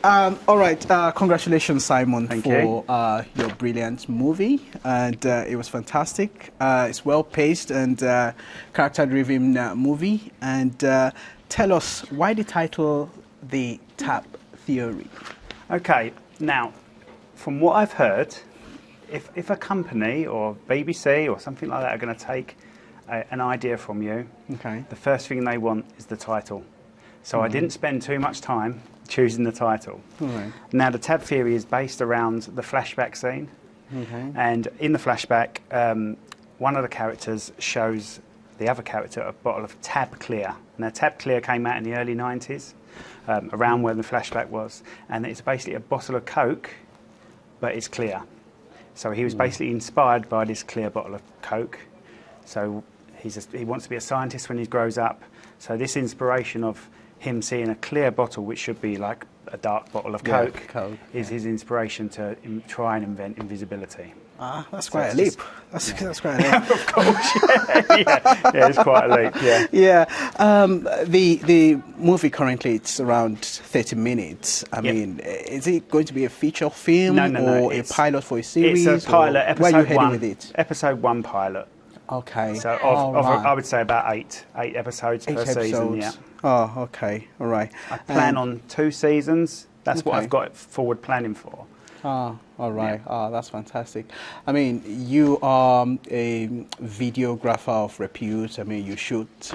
All right. Congratulations, Simon, Thank for your brilliant movie, and it was fantastic. It's well-paced and character-driven movie. And tell us why the title, The Tap Theory. Okay. Now, from what I've heard, if a company or BBC or something like that are going to take an idea from you, Okay. the first thing they want is the title. So I didn't spend too much time choosing the title. All right. Now, the tab theory is based around the flashback scene. Okay. And in the flashback, one of the characters shows the other character a bottle of Tab Clear. Now, Tab Clear came out in the early 90s, around where the flashback was. And it's basically a bottle of Coke, but it's clear. So he was basically inspired by this clear bottle of Coke. So he wants to be a scientist when he grows up. So this inspiration of him seeing a clear bottle, which should be like a dark bottle of Coke, is his inspiration to try and invent invisibility. Ah, that's quite a leap. That's quite a leap. Of course, yeah, it's quite a leap, yeah. Yeah, the movie currently, it's around 30 minutes. I mean, is it going to be a feature film or a pilot for a series? It's a pilot, episode where are you heading one. with it? Episode 1 pilot. Okay. So I would say about eight episodes per season, yeah. Oh, okay, all right. I plan on 2 seasons. That's what I've got forward planning for. Oh, all right. Yeah. Oh, that's fantastic. I mean, you are a videographer of repute. I mean, you shoot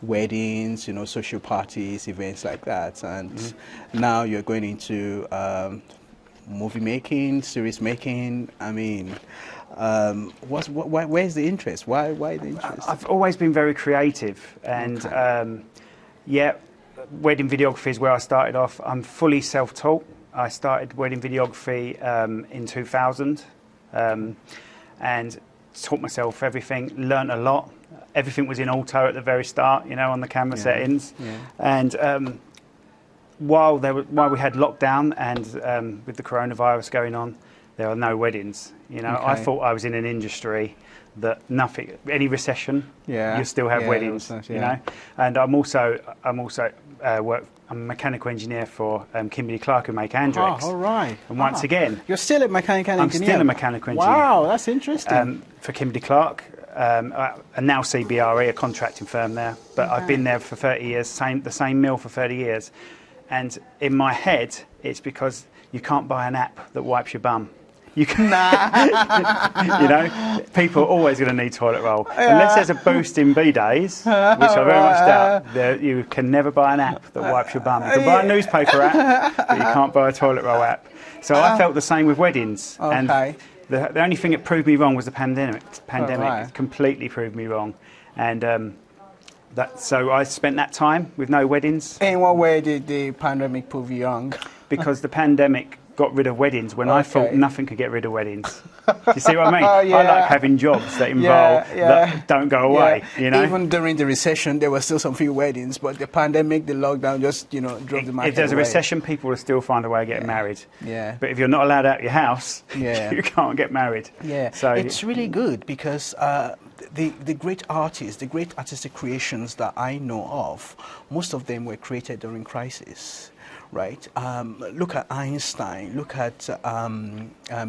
weddings, social parties, events like that. And now you're going into movie making, series making. I mean, where's the interest? Why the interest? I've always been very creative. And, wedding videography is where I started off. I'm fully self-taught. I started wedding videography in 2000 and taught myself everything, learnt a lot. Everything was in auto at the very start, on the camera settings. Yeah. And while we had lockdown and with the coronavirus going on, there are no weddings. I thought I was in an industry that any recession, you still have weddings. And I'm a mechanical engineer for Kimberly Clark, who make Andrex. Oh, all right. And once again, you're still a mechanical engineer. I'm still a mechanical engineer. Wow, that's interesting. For Kimberly Clark, and now CBRE, a contracting firm there. But I've been there for 30 years, the same mill for 30 years. And in my head, it's because you can't buy an app that wipes your bum. You can, people are always going to need toilet roll. Unless there's a boost in B-days, which I very much doubt, you can never buy an app that wipes your bum. You can buy a newspaper app, but you can't buy a toilet roll app. So I felt the same with weddings. Okay. And the only thing that proved me wrong was the pandemic. It completely proved me wrong. And so I spent that time with no weddings. In what way did the pandemic prove you wrong? Because the pandemic got rid of weddings when I thought nothing could get rid of weddings. Do you see what I mean? I like having jobs that involve that don't go away. Even during the recession, there were still some few weddings, but the pandemic, the lockdown, just drove the market. If there's a recession, people will still find a way of getting married. Yeah. But if you're not allowed out your house, you can't get married. Yeah. So it's really good because the great artists, the great artistic creations that I know of, most of them were created during crisis. Right. Look at Einstein. Look at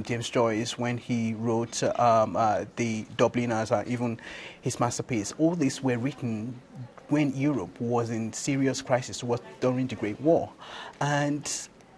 James Joyce when he wrote the Dubliners, even his masterpiece. All these were written when Europe was in serious crisis, was during the Great War, and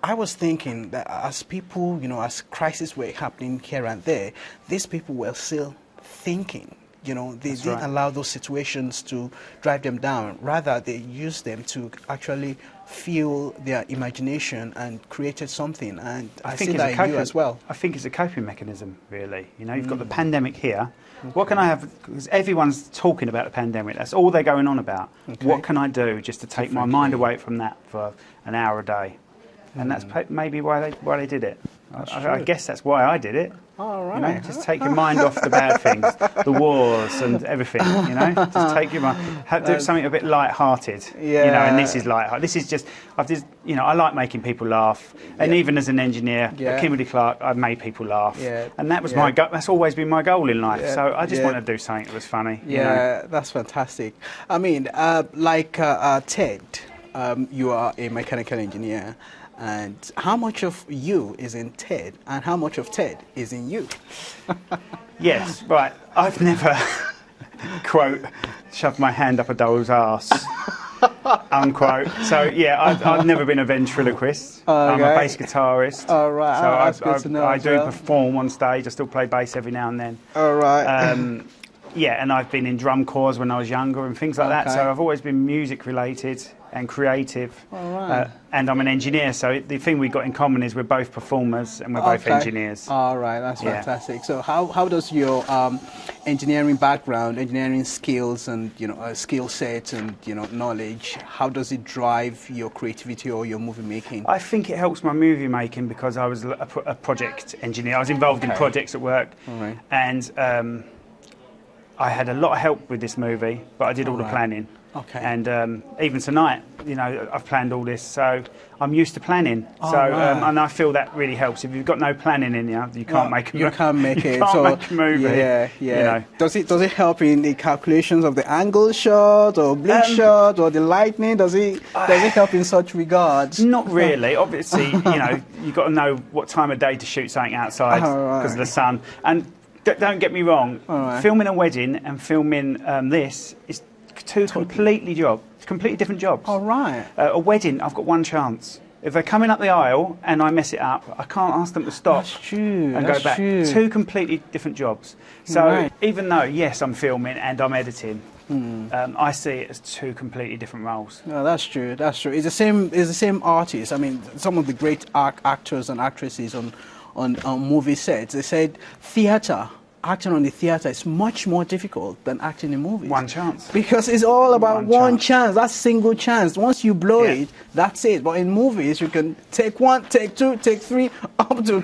I was thinking that as people, as crises were happening here and there, these people were still thinking. They didn't allow those situations to drive them down. Rather, they used them to actually fuel their imagination and created something. And I see that in you as well. I think it's a coping mechanism, really. You've got the pandemic here. Okay. What can I have? Because everyone's talking about the pandemic. That's all they're going on about. Okay. What can I do just to take my mind away from that for an hour a day? And that's maybe why they did it. I guess that's why I did it. All right. Just take your mind off the bad things, the wars and everything. Just take your mind. Do something a bit light-hearted. Yeah. And this is light-hearted. This is just. I like making people laugh. And even as an engineer at Kimberly Clark, I've made people laugh. Yeah. And that was my goal. That's always been my goal in life. Yeah. So I just want to do something that was funny. Yeah, that's fantastic. I mean, like Ted. you are a mechanical engineer, and how much of you is in Ted, and how much of Ted is in you? Yes, right. I've never, quote, shoved my hand up a doll's arse, unquote. So, yeah, I've never been a ventriloquist. I'm a bass guitarist. All right, so that's good to know. I do perform on stage. I still play bass every now and then. All right. Yeah, and I've been in drum corps when I was younger and things like that. So I've always been music related and creative. All right. And I'm an engineer. So the thing we've got in common is we're both performers and we're both engineers. All right, that's fantastic. So how does your engineering background, engineering skills, and skill set and knowledge, how does it drive your creativity or your movie making? I think it helps my movie making because I was a project engineer. I was involved in projects at work, and I had a lot of help with this movie, but I did all the planning. Okay. And even tonight, I've planned all this, so I'm used to planning. And I feel that really helps. If you've got no planning in you can't make a movie. You can't make it. You can't make a movie. Yeah. Does it help in the calculations of the angle shot or blink shot or the lightning? Does it help in such regards? Not really. Obviously, you've got to know what time of day to shoot something outside because of the sun. And don't get me wrong, filming a wedding and filming this is two completely different jobs. All right. A wedding, I've got one chance. If they're coming up the aisle and I mess it up, I can't ask them to stop and go back. Two completely different jobs. So even though, yes, I'm filming and I'm editing, I see it as two completely different roles. No, that's true. That's true. It's the same artist. I mean, some of the great actors and actresses on movie sets, they said acting on the theatre is much more difficult than acting in movies. One chance. Because it's all about one chance, that single chance. Once you blow it, that's it. But in movies, you can take one, take two, take three, up to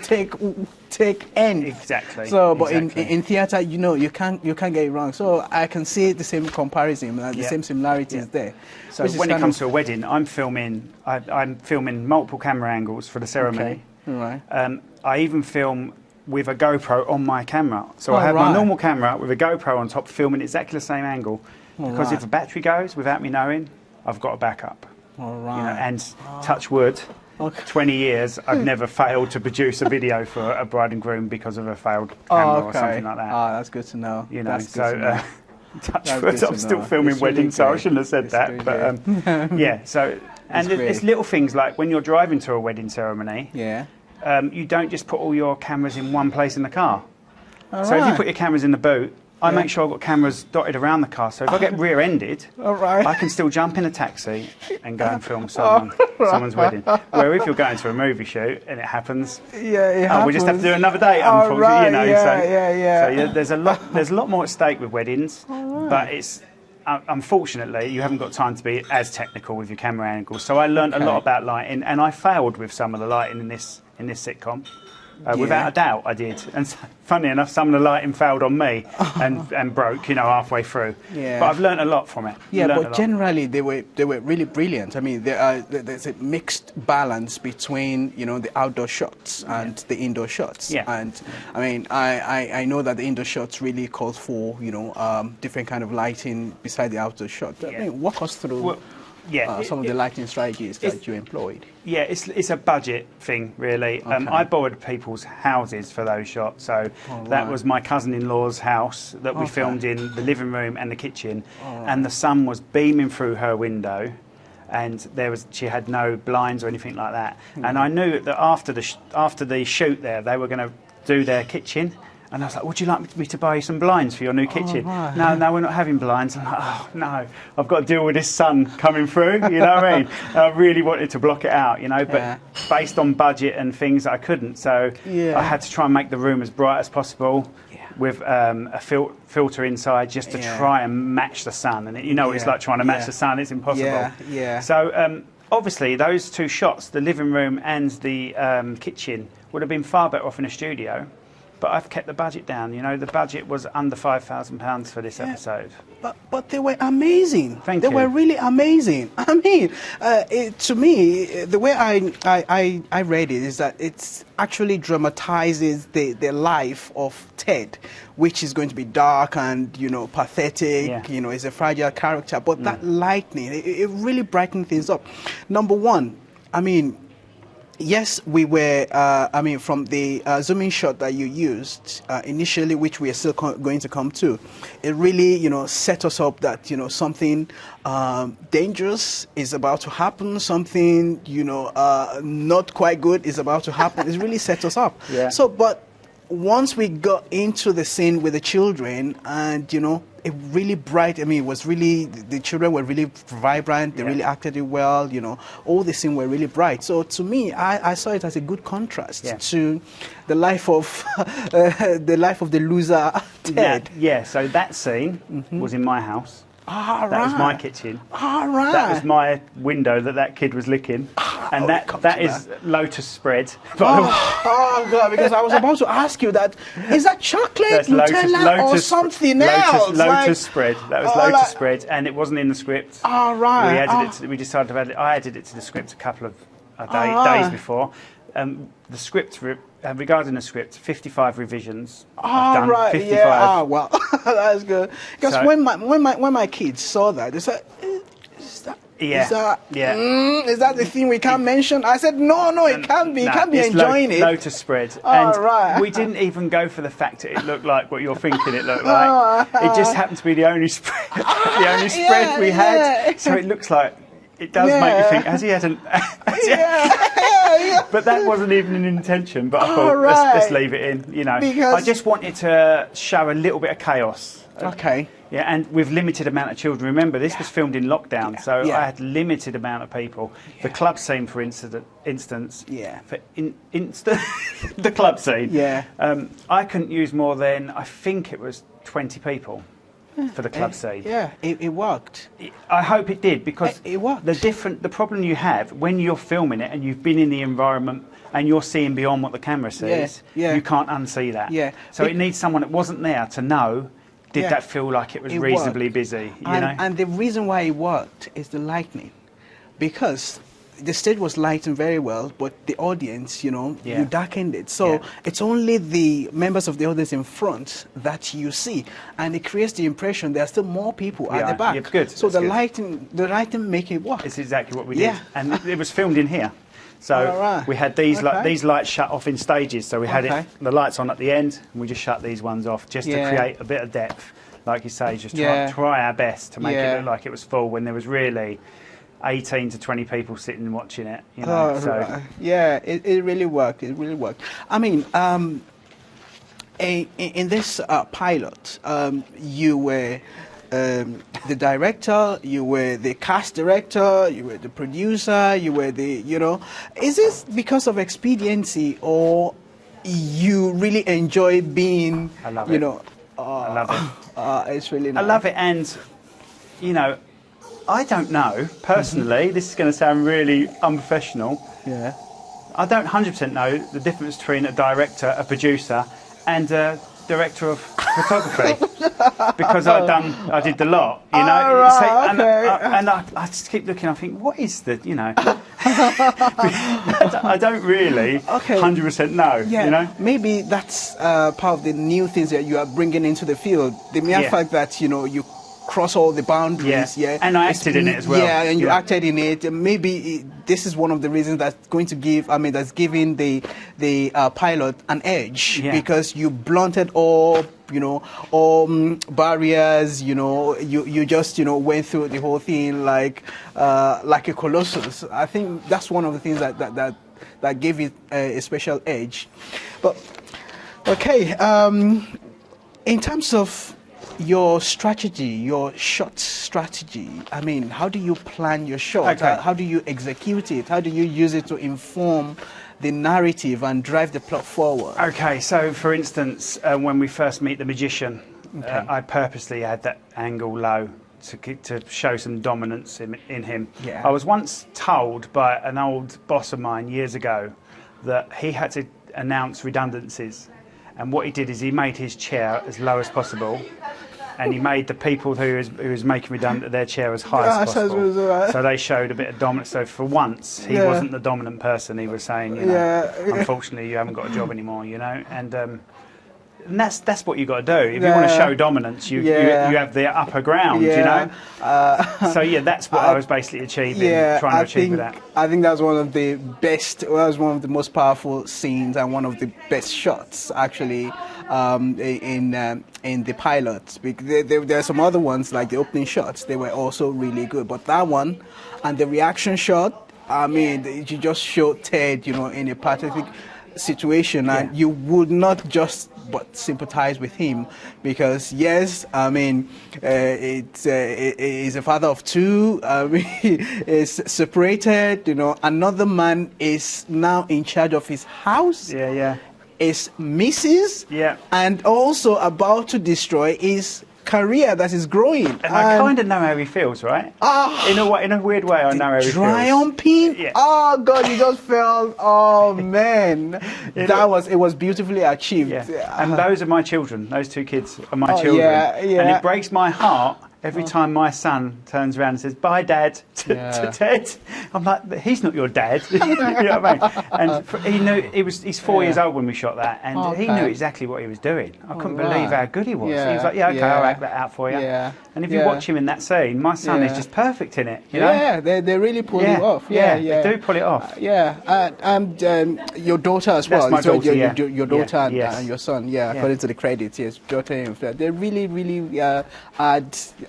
take N. Exactly. So, but in theatre, you can't get it wrong. So I can see the same comparison, the same similarities there. So when it comes to a wedding, I'm filming multiple camera angles for the ceremony. Okay. Right. I even film with a GoPro on my camera. So I have my normal camera with a GoPro on top, filming exactly the same angle. Because if the battery goes without me knowing, I've got a backup. All right. And touch wood, 20 years, I've never failed to produce a video for a bride and groom because of a failed camera or something like that. Oh, that's good to know. Touch wood, I'm still filming weddings, so I shouldn't have said that. But so and it's little things like when you're driving to a wedding ceremony. Yeah. You don't just put all your cameras in one place in the car. So if you put your cameras in the boot, I make sure I've got cameras dotted around the car. So if I get rear-ended, I can still jump in a taxi and go and film someone's wedding. Where if you're going to a movie shoot and it happens, we just have to do another day, unfortunately. So there's a lot more at stake with weddings, but it's unfortunately you haven't got time to be as technical with your camera angles. So I learned a lot about lighting, and I failed with some of the lighting in this sitcom. Without a doubt, I did. And funny enough, some of the lighting failed on me and broke, halfway through. Yeah. But I've learned a lot from it. Yeah, but generally they were really brilliant. I mean, there's a mixed balance between the outdoor shots and the indoor shots. Yeah. And I mean, I know that the indoor shots really calls for different kind of lighting beside the outdoor shot. I mean, walk us through. Some of the lighting strategies that you employed. Yeah, it's a budget thing, really. I borrowed people's houses for those shots. So that was my cousin-in-law's house that we filmed in the living room and the kitchen. And the sun was beaming through her window. And she had no blinds or anything like that. And I knew that after the shoot there, they were going to do their kitchen. And I was like, would you like me to buy you some blinds for your new kitchen? No, we're not having blinds. I'm like, oh, no, I've got to deal with this sun coming through, you know what I mean? I really wanted to block it out, but based on budget and things, I couldn't. So I had to try and make the room as bright as possible with a filter inside just to try and match the sun. And it's like trying to match the sun, it's impossible. So obviously those two shots, the living room and the kitchen, would have been far better off in a studio. but I've kept the budget down. You know, the budget was under £5,000 for this episode. But they were amazing. Thank you. They were really amazing. I mean, to me, the way I read it is that it actually dramatizes the life of Ted, which is going to be dark and, you know, pathetic. You know, he's a fragile character. But that lightning, it really brightened things up. Number one, I mean, yes, we were, from the zooming shot that you used initially, which we are still going to come to, it really, you know, set us up that, you know, something dangerous is about to happen, something, you know, not quite good is about to happen. It really set us up. So, but once we got into the scene with the children and, you know, it really bright, I mean, it was really, the children were really vibrant, they really acted it well, you know, all the scenes were really bright. So to me, I saw it as a good contrast to the life of the loser Ted. So that scene was in my house. That was my kitchen. Right. That was my window that kid was licking. And that is lotus spread. Oh God, because I was about to ask you that. Is that chocolate, that's Nutella, or something else? Lotus spread. That was lotus spread, and it wasn't in the script. Right. We added it. We decided to add it. I added it to the script a couple of days before. The script, regarding the script, 55 revisions. I've done 55. Yeah. Well, that's good. Because so, when my kids saw that, they said, "Is that the thing we can't mention?" I said, "No, it can't be. You can't be enjoying it." Lotus spread. We didn't even go for the fact that it looked like what you're thinking it looked like. It just happened to be the only spread, spread we had. So it looks like. It does make you think, has he had an... But that wasn't even an intention, but I thought, let's leave it in, you know. Because I just wanted to show a little bit of chaos. Okay. Yeah, and with limited amount of children. Remember, this was filmed in lockdown, so I had limited amount of people. The club scene, for instance... the club scene. I couldn't use more than, I think it was 20 people. For the club scene. It worked. I hope it did, because it worked. The problem you have when you're filming it and you've been in the environment and you're seeing beyond what the camera sees, you can't unsee that. So it needs someone that wasn't there to know, did that feel like it was reasonably busy? You know? And the reason why it worked is the lighting, because the stage was lightened very well, but the audience, you know, you darkened it. So it's only the members of the audience in front that you see, and it creates the impression there are still more people at the back. Good. So the lighting make it work. It's exactly what we did, and it was filmed in here. So we had these these lights shut off in stages. So we had the lights on at the end, and we just shut these ones off just to create a bit of depth. Like you say, just try our best to make it look like it was full when there was really 18 to 20 people sitting watching it, you know. It really worked. It really worked. I mean, in this pilot, you were the director, you were the cast director, you were the producer, you were the, you know. Is this because of expediency, or you really enjoy being, I love you it. know? I love it. It's really nice. I love it, and, you know, I don't know, personally, this is going to sound really unprofessional. I don't 100% know the difference between a director, a producer, and a director of photography. Because I did the lot, you know. And I just keep looking, I think, what is the, you know. I don't really 100% know, you know. Maybe that's part of the new things that you are bringing into the field. The mere fact that, you know, you cross all the boundaries, and I acted in it as well. And you acted in it. Maybe this is one of the reasons that's going to give, that's giving the pilot an edge, because you blunted all, you know, all barriers. You know, you just, you know, went through the whole thing like a colossus. I think that's one of the things that gave it a special edge. But okay, in terms of your strategy, your shot strategy, I mean, how do you plan your shot? How do you execute it? How do you use it to inform the narrative and drive the plot forward? Okay, so for instance, when we first meet the magician, I purposely had that angle low to show some dominance in him. I was once told by an old boss of mine years ago that he had to announce redundancies. And what he did is he made his chair as low as possible, and he made the people who was making redundant their chair as high as possible. So they showed a bit of dominance. So for once, he wasn't the dominant person. He was saying, you know, unfortunately, you haven't got a job anymore, you know. And that's what you got to do. If you want to show dominance, you have the upper ground, you know. So that's what I was basically achieving, trying to achieve with that. I think that's one of the best. That was one of the most powerful scenes and one of the best shots actually in the pilot. There are some other ones like the opening shots. They were also really good, but that one and the reaction shot. I mean, you just showed Ted, you know, in a pathetic situation, and you would not just but sympathize with him because yes, I mean, he's a father of two. He is separated. You know, another man is now in charge of his house. Is Mrs. And also about to destroy his career that is growing. And I kind of know how he feels, right? In a weird way, I know how he feels. Triumphing. Oh God, you just felt. Oh man, it was beautifully achieved. And those are my children. Those two kids are my children. And it breaks my heart every time my son turns around and says, "Bye, Dad," to Ted. I'm like, he's not your dad. You know what I mean? And he knew he's 4 years old when we shot that, and he knew exactly what he was doing. I couldn't believe how good he was. He was like, "Yeah, okay, I'll act that out for you." And if you watch him in that scene, my son is just perfect in it. You know? They really pull it off. They do pull it off. And your daughter as well. That's my daughter, your daughter and your son. According to the credits, yes, daughter and son. They really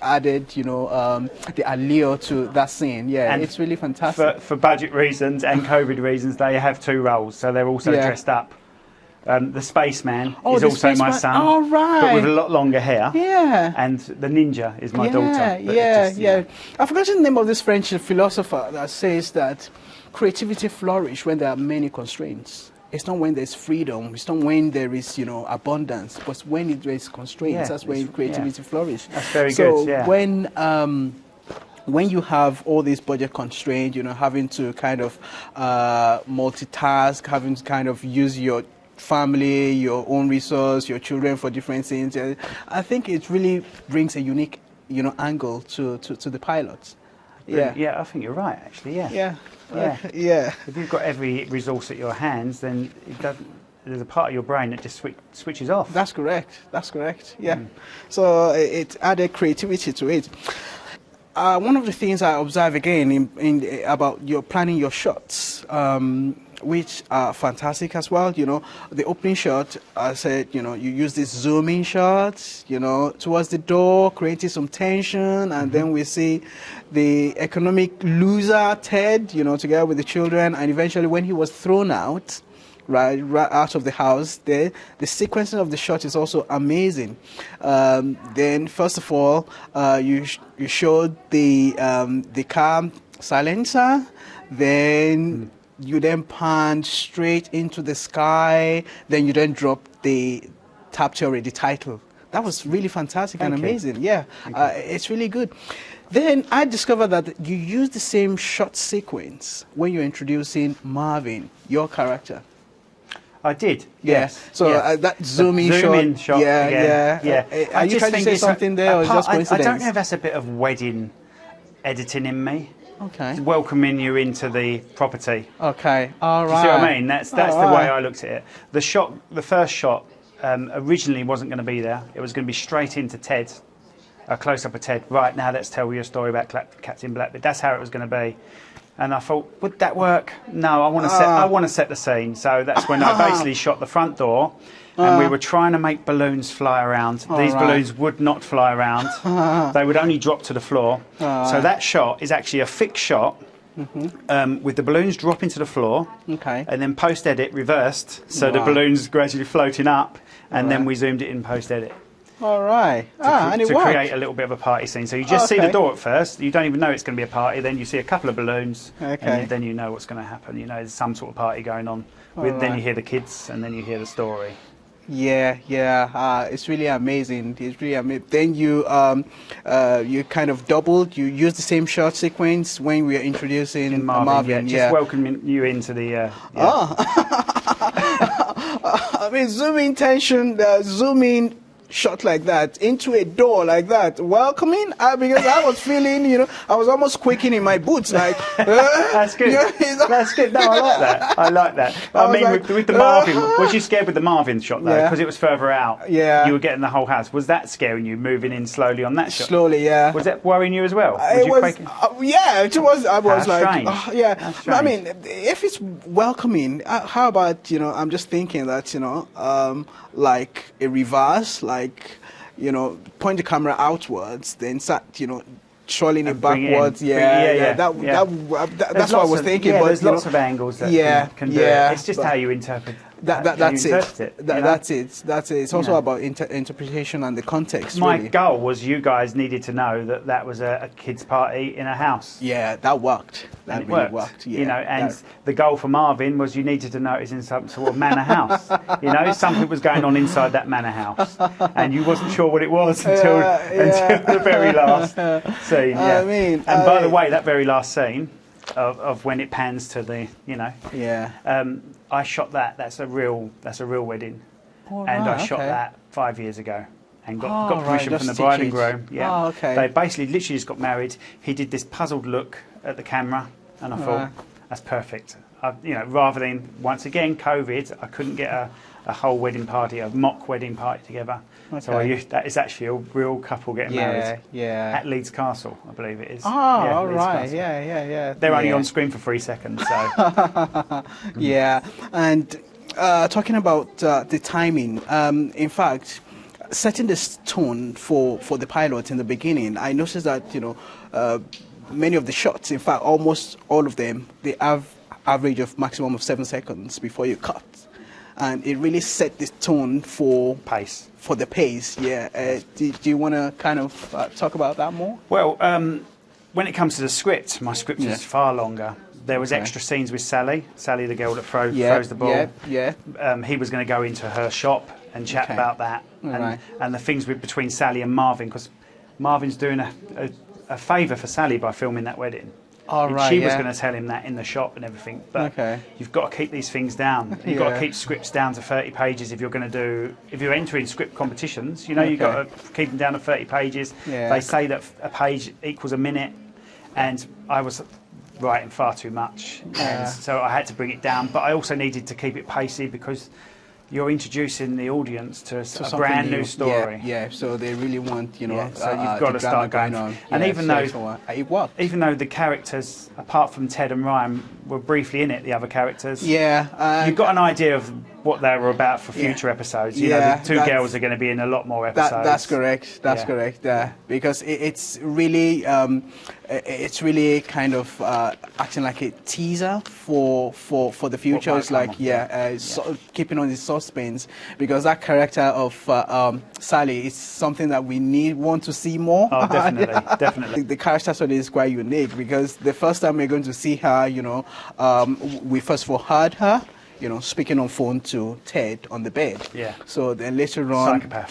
added, you know, the allure to that scene. And it's really fantastic. For budget reasons and COVID reasons, they have two roles, so they're also dressed up. The spaceman is also my son, but with a lot longer hair. And the ninja is my daughter. I've forgotten the name of this French philosopher that says that creativity flourishes when there are many constraints. It's not when there's freedom. It's not when there is, you know, abundance. But when there is constraints, that's when creativity flourishes. That's very good. So when you have all these budget constraints, you know, having to kind of multitask, having to kind of use your family, your own resource, your children for different things, I think it really brings a unique, you know, angle to the pilots. I think you're right, actually. If you've got every resource at your hands, then there's a part of your brain that just switches off. That's correct. So it added creativity to it. One of the things I observe again in about your planning your shots, which are fantastic as well. You know, the opening shot, I said, you know, you use this zooming shot, you know, towards the door, creating some tension, and then we see the economic loser, Ted, you know, together with the children, and eventually when he was thrown out, right out of the house, the sequencing of the shot is also amazing. Then, first of all, you showed the car silencer, then you then pan straight into the sky, then you then drop the tap theory, the title. That was really fantastic and amazing. It's really good. Then I discovered that you use the same shot sequence when you're introducing Marvin, your character. I did. Yes. So that zoom-in shot. Are you trying to say something there, or is it just coincidence? I don't know if that's a bit of wedding editing in me. Okay. Welcoming you into the property. Okay. All right. Do you see what I mean? That's the way I looked at it. The first shot originally wasn't going to be there. It was going to be straight into Ted, a close-up of Ted. Right, now let's tell you a story about Captain Blackbeard. That's how it was going to be. And I thought, would that work? No, I want to set the scene. So that's when I basically shot the front door, and we were trying to make balloons fly around. These balloons would not fly around. They would only drop to the floor. So that shot is actually a fixed shot with the balloons dropping to the floor, and then post-edit reversed, so the balloons gradually floating up, and then we zoomed it in post-edit. All right. And it to worked. Create a little bit of a party scene. So you just see the door at first. You don't even know it's going to be a party. Then you see a couple of balloons. And then you know what's going to happen. You know, there's some sort of party going on. Then you hear the kids, and then you hear the story. It's really amazing. It's really amazing. Then you kind of doubled. You used the same shot sequence when we were introducing Marvin. Just welcoming you into the. I mean, zoom in tension, zoom in shot like that into a door like that, welcoming, because I was feeling, I was almost quaking in my boots, like. That's good. That's good. No, I like that. I like that. I mean, like, with the Marvin, was you squared with the Marvin shot though? Yeah. Because it was further out. Yeah. You were getting the whole house. Was that scaring you, moving in slowly on that shot? Slowly, yeah. Was that worrying you as well? It was, yeah, it was. I was like, strange. yeah. Strange. I mean, if it's welcoming, how about, I'm just thinking that, like a reverse, like, point the camera outwards, then start, trolling it backwards. That's what I was thinking. Yeah, but there's lots of angles that can do it. It's just how you interpret. That's it. That's it. It's also about interpretation and the context. My really. goal was you guys needed to know that was a kids' party in a house. Yeah, that worked. That and really it worked. Yeah, and the goal for Marvin was you needed to know it was in some sort of manor house. Something was going on inside that manor house, and you wasn't sure what it was until the very last scene. Yeah. I mean, and by the way, that very last scene of when it pans to the, I shot that. That's a real wedding, and I shot that 5 years ago, and got permission from the bride and groom. Yeah, oh, okay. They basically literally just got married. He did this puzzled look at the camera, and I thought that's perfect. Rather than once again COVID, I couldn't get a whole wedding party, a mock wedding party together. Okay. So that is actually a real couple getting married. Yeah. At Leeds Castle, I believe it is. Oh, all right. Yeah. They're only on screen for 3 seconds, so. Yeah, and talking about the timing, in fact, setting this tone for the pilot in the beginning, I noticed that, many of the shots, in fact, almost all of them, they have average of maximum of 7 seconds before you cut. And it really set this tone for pace. For the pace, yeah. Do you want to kind of talk about that more? Well, when it comes to the script, my script is far longer. There was extra scenes with Sally, the girl that throws the ball. Yeah. He was going to go into her shop and chat about that, and the things between Sally and Marvin, because Marvin's doing a favour for Sally by filming that wedding. She was going to tell him that in the shop and everything, but you've got to keep these things down. You've got to keep scripts down to 30 pages if you're entering script competitions. You've got to keep them down to 30 pages. Yeah. They say that a page equals a minute, and I was writing far too much, and so I had to bring it down. But I also needed to keep it pacey because you're introducing the audience to a brand new story. Yeah, so they really want, so you've got to start going on. And even though the characters, apart from Ted and Ryan, were briefly in it, the other characters, you've got an idea of what they were about for future episodes. The two girls are going to be in a lot more episodes. That's correct. That's correct. Because it's really kind of acting like a teaser for the future. It's like keeping on the suspense, because that character of Sally is something that we want to see more. Oh, definitely. The character study is quite unique, because the first time we're going to see her, we first of all heard her, speaking on phone to Ted on the bed. Yeah. So then later on, psychopath.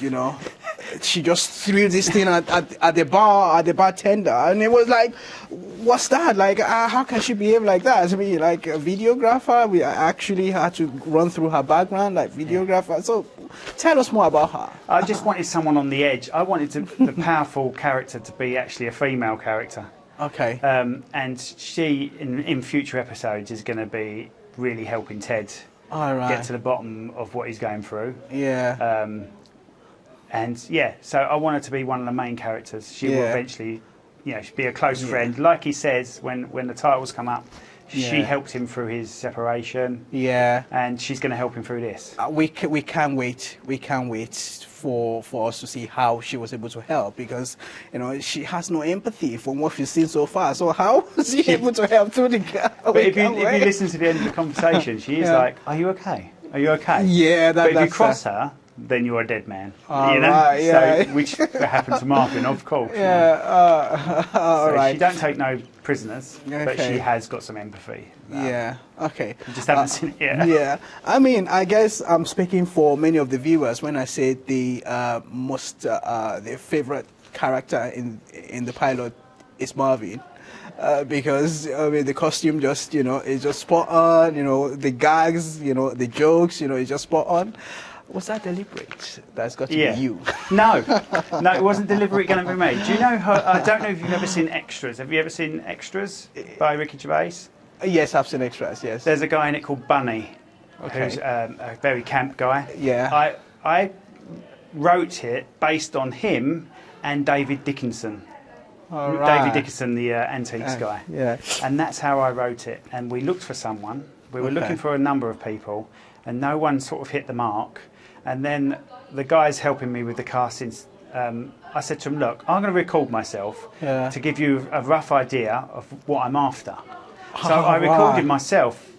She just threw this thing at the bartender, and it was like, what's that? Like, how can she behave like that? I mean, like a videographer, we actually had to run through her background, like videographer. So tell us more about her. I just wanted someone on the edge. I wanted the powerful character to be actually a female character. Okay. And she, in future episodes, is going to be really helping Ted get to the bottom of what he's going through. Yeah. So I want her to be one of the main characters. She will eventually, be a close friend. Like he says, when the titles come up, she helped him through his separation. Yeah. And she's going to help him through this. We can't wait. We can't wait for us to see how she was able to help, because she has no empathy from what we've seen so far. So how was she able to help through the gap? But if you listen to the end of the conversation, she is like, "Are you okay? Are you okay?" Yeah. But if you cross her, then you're a dead man. Right, so, which happened to Marvin, of course. Right. She don't take no prisoners, but she has got some empathy. Okay. You just haven't seen it yet. Yeah. I mean, I guess I'm speaking for many of the viewers when I say the favorite character in the pilot is Marvin. because I mean the costume just is just spot on. The gags, the jokes, it's just spot on. Was that deliberate? That's got to be you. No, it wasn't deliberate going to be me. Do you know? I don't know if you've ever seen Extras. Have you ever seen Extras by Ricky Gervais? Yes, I've seen Extras. Yes. There's a guy in it called Bunny, who's a very camp guy. Yeah. I wrote it based on him and David Dickinson. All right. David Dickinson, the antiques guy. Yeah. And that's how I wrote it. And we looked for someone. We were looking for a number of people, and no one sort of hit the mark. And then the guys helping me with the castings, I said to him, look, I'm going to record myself to give you a rough idea of what I'm after. So I recorded myself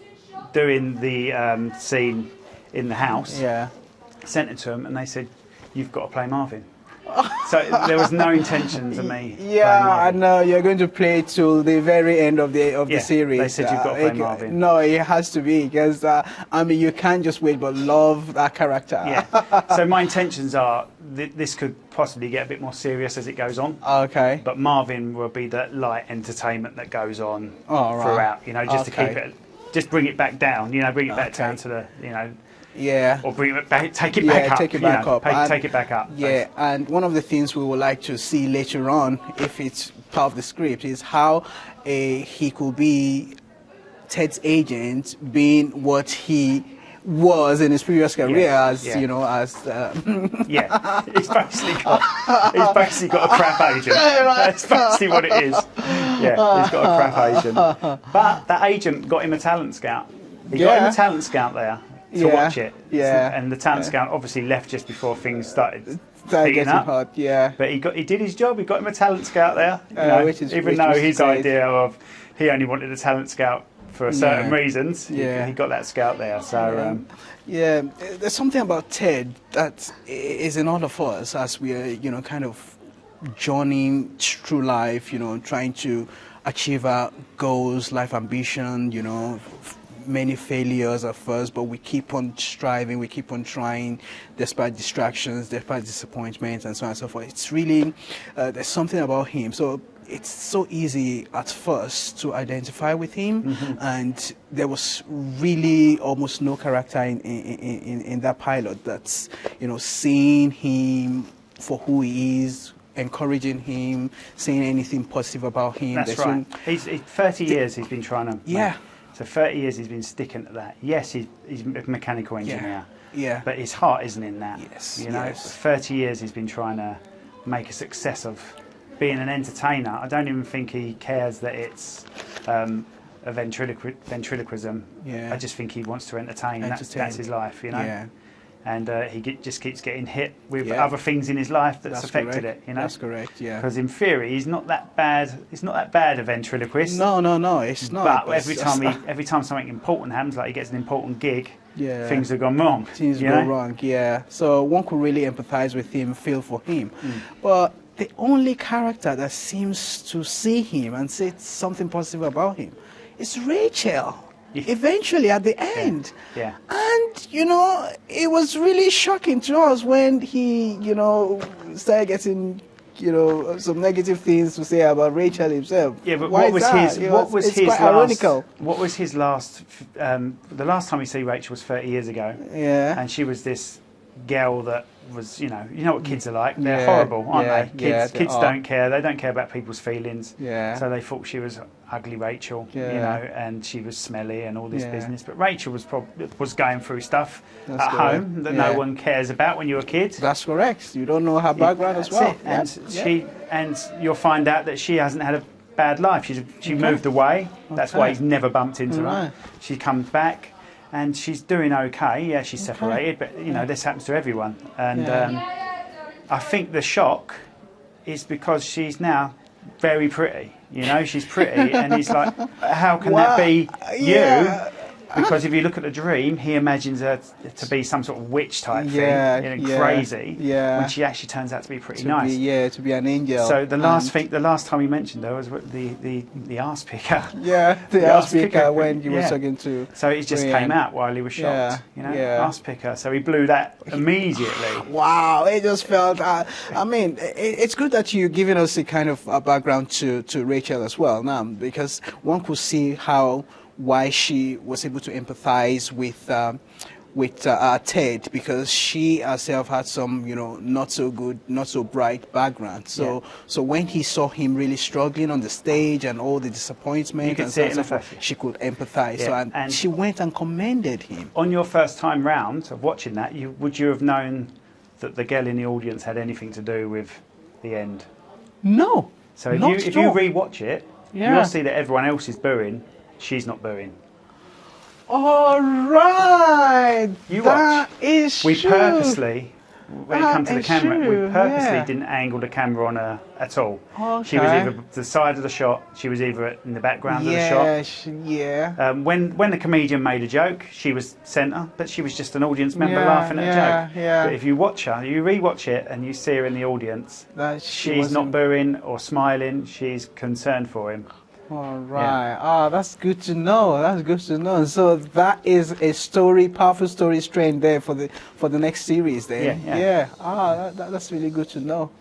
doing the scene in the house, sent it to them, and they said, you've got to play Marvin. So there was no intentions of me. Yeah, I know you're going to play till the very end of the series. They said you've got to play Marvin. No, it has to be because I mean you can't just wait but love that character. Yeah. So my intentions are this could possibly get a bit more serious as it goes on. Okay. But Marvin will be that light entertainment that goes on right. throughout. Just to keep it, just bring it back down. Bring it back down to the Yeah. Or bring it back, take it back up. Take it back up. Take it back up. Yeah, and one of the things we would like to see later on, if it's part of the script, is how he could be Ted's agent, being what he was in his previous career as yeah, he's basically got a crap agent. That's basically what it is. Yeah, he's got a crap agent. But that agent got him a talent scout. He got him a talent scout there to watch it. Yeah. And the talent scout obviously left just before things started getting up. hot. Yeah. But he did his job. He got him a talent scout there. Even though his great. idea of he only wanted a talent scout for certain reasons, he got that scout there. So there's something about Ted that is in all of us as we are, kind of journeying through life, trying to achieve our goals, life ambition, many failures at first, but we keep on striving, we keep on trying despite distractions, despite disappointments, and so on and so forth. It's really, there's something about him. So it's so easy at first to identify with him, and there was really almost no character in that pilot that's, seeing him for who he is, encouraging him, saying anything positive about him. That's right. He's 30 years he's been trying to So 30 years he's been sticking to that. Yes, he's a mechanical engineer. Yeah. But his heart isn't in that. Yes. 30 years he's been trying to make a success of being an entertainer. I don't even think he cares that it's a ventriloquism. Yeah. I just think he wants to entertain. That's his life, Yeah. And he just keeps getting hit with other things in his life that's affected correct. it. That's correct. Yeah. Because in theory, he's not that bad. He's not that bad a ventriloquist. No, it's not. But every time something important happens, like he gets an important gig, things have gone wrong. Things go wrong. Yeah. So one could really empathise with him, feel for him. But the only character that seems to see him and say something positive about him is Rachel. Eventually, at the end. Yeah. And, it was really shocking to us when he, started getting, some negative things to say about Rachel himself. Yeah, but Why what was that? What was his last, the last time we see Rachel was 30 years ago. Yeah. And she was this girl that was, you know what kids are like. They're horrible, aren't they? Kids don't care. They don't care about people's feelings. Yeah. So they thought she was ugly Rachel, and she was smelly and all this business. But Rachel was going through stuff at home that no one cares about when you're a kid. That's correct. You don't know her background as well. And you'll find out that she hasn't had a bad life. She moved away. That's why he's never bumped into her. She comes back. And she's doing okay. Yeah, she's separated, but this happens to everyone. And I think the shock is because she's now very pretty. She's pretty, and he's like, "How can that be you?" Because if you look at the dream, he imagines her to be some sort of witch type thing, crazy. Yeah. When she actually turns out to be pretty nice. To be an angel. So the last time he mentioned her was the arse picker. Yeah, the arse picker when he was talking to. So it just came out while he was shocked. Arse picker. So he blew that immediately. Wow, it just felt. I mean, it's good that you're giving us a kind of a background to Rachel as well now, because one could see why she was able to empathize with Ted, because she herself had some, not so good, not so bright background. So when he saw him really struggling on the stage and all the disappointment and so forth, she could empathize. Yeah. So and she went and commended him. On your first time round of watching that, would you have known that the girl in the audience had anything to do with the end? No. So if you re-watch it, you'll see that everyone else is booing. She's not booing. All right. That is true. We purposely, when it comes to the camera, we purposely didn't angle the camera on her at all. Okay. She was either the side of the shot, she was either in the background of the shot. When the comedian made a joke, she was centre, but she was just an audience member laughing at a joke. But if you watch her, you re-watch it, and you see her in the audience, she's not booing or smiling, she's concerned for him. All right. Yeah. That's good to know. That's good to know. So that is a powerful story strand there for the next series. There. Yeah. That's really good to know.